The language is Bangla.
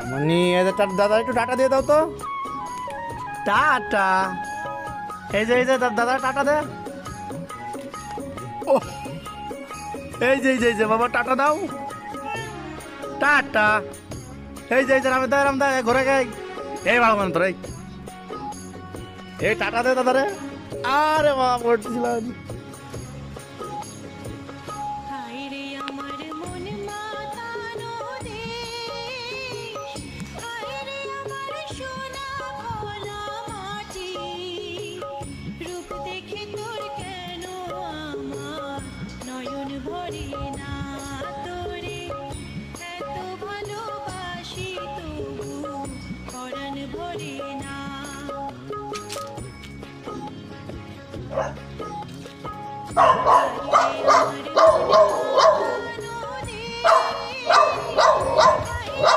মামনি দাদা একটু টাটা দিয়ে দাও তো। টাটা। এই যে দাদা টাটা দে। ও এই যে বাবা টাটা দাও। টাটা। এই যে রাম দা ঘরে গাই। এই ভালো মান তোর এই টাটা দে দাদা রে। আরে বাবা পড়ছিলাম। হায়রে আমার মন মাতানো দেশ, হায়রে আমার সোনা ভোলা মাটি, রূপ দেখে তোর কেন আমার নয়ন ভরে না, তোরে এত ভালোবাসি তবু পরাণ ভরে না।